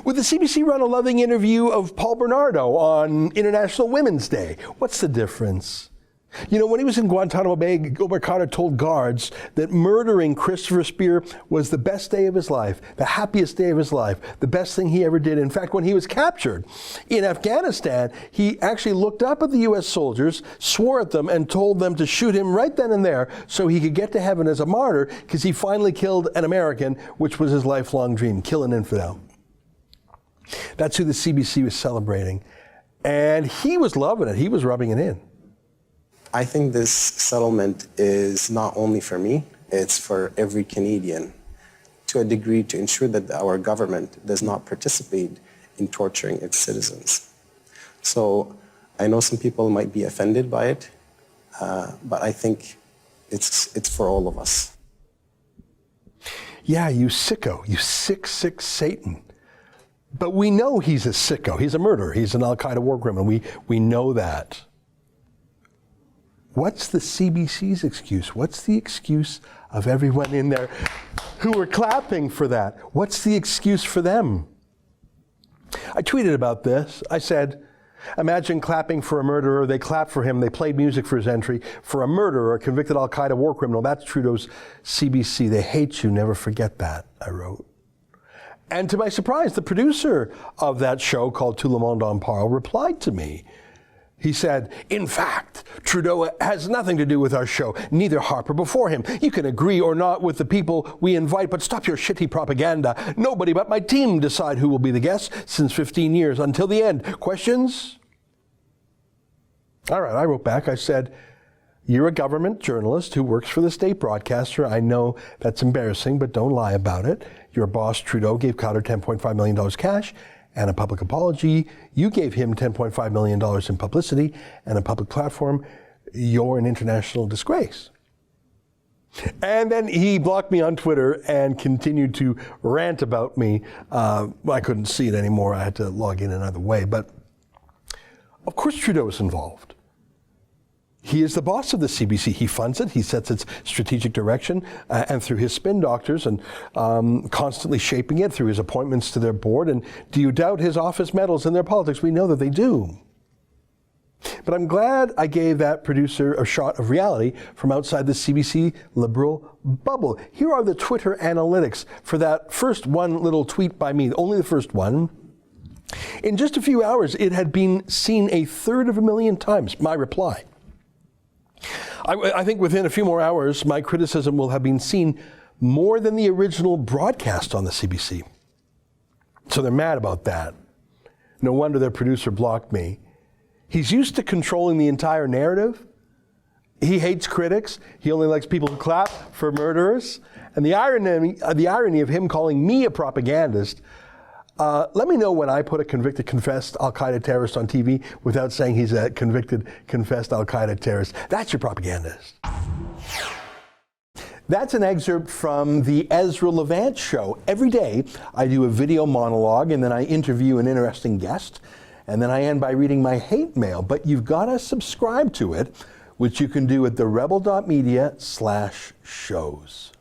Would the CBC run a loving interview of Paul Bernardo on International Women's Day? What's the difference? You know, when he was in Guantanamo Bay, Omar Khadr told guards that murdering Christopher Speer was the best day of his life, the happiest day of his life, the best thing he ever did. In fact, when he was captured in Afghanistan, he actually looked up at the U.S. soldiers, swore at them, and told them to shoot him right then and there so he could get to heaven as a martyr, because he finally killed an American, which was his lifelong dream, kill an infidel. That's who the CBC was celebrating. And he was loving it. He was rubbing it in. I think this settlement is not only for me, it's for every Canadian, to a degree, to ensure that our government does not participate in torturing its citizens. So I know some people might be offended by it, but I think it's for all of us. Yeah, you sicko, you sick Satan. But we know he's a sicko. He's a murderer. He's an al-Qaeda war criminal. We know that. What's the CBC's excuse? What's the excuse of everyone in there who were clapping for that? What's the excuse for them? I tweeted about this. I said, imagine clapping for a murderer. They clapped for him. They played music for his entry. For a murderer, a convicted al-Qaeda war criminal, that's Trudeau's CBC. They hate you. Never forget that, I wrote. And to my surprise, the producer of that show, called Tout le monde en parle, replied to me. He said, in fact, Trudeau has nothing to do with our show, neither Harper before him. You can agree or not with the people we invite, but stop your shitty propaganda. Nobody but my team decide who will be the guests since 15 years, until the end. Questions? All right, I wrote back. I said, you're a government journalist who works for the state broadcaster. I know that's embarrassing, but don't lie about it. Your boss, Trudeau, gave Khadr $10.5 million cash and a public apology. You gave him $10.5 million in publicity and a public platform. You're an international disgrace. And then he blocked me on Twitter and continued to rant about me. I couldn't see it anymore. I had to log in another way. But of course Trudeau is involved. He is the boss of the CBC. He funds it. He sets its strategic direction, and through his spin doctors, and constantly shaping it through his appointments to their board. And do you doubt his office meddles in their politics? We know that they do. But I'm glad I gave that producer a shot of reality from outside the CBC liberal bubble. Here are the Twitter analytics for that first one little tweet by me, only the first one. In just a few hours, it had been seen 1/3 times, my reply. I think within a few more hours, my criticism will have been seen more than the original broadcast on the CBC. So they're mad about that. No wonder their producer blocked me. He's used to controlling the entire narrative. He hates critics. He only likes people who clap for murderers. And the irony of him calling me a propagandist. Let me know when I put a convicted, confessed al-Qaeda terrorist on TV without saying he's a convicted, confessed al-Qaeda terrorist. That's your propagandist. That's an excerpt from the Ezra Levant show. Every day, I do a video monologue, and then I interview an interesting guest, and then I end by reading my hate mail. But you've got to subscribe to it, which you can do at therebel.media/shows.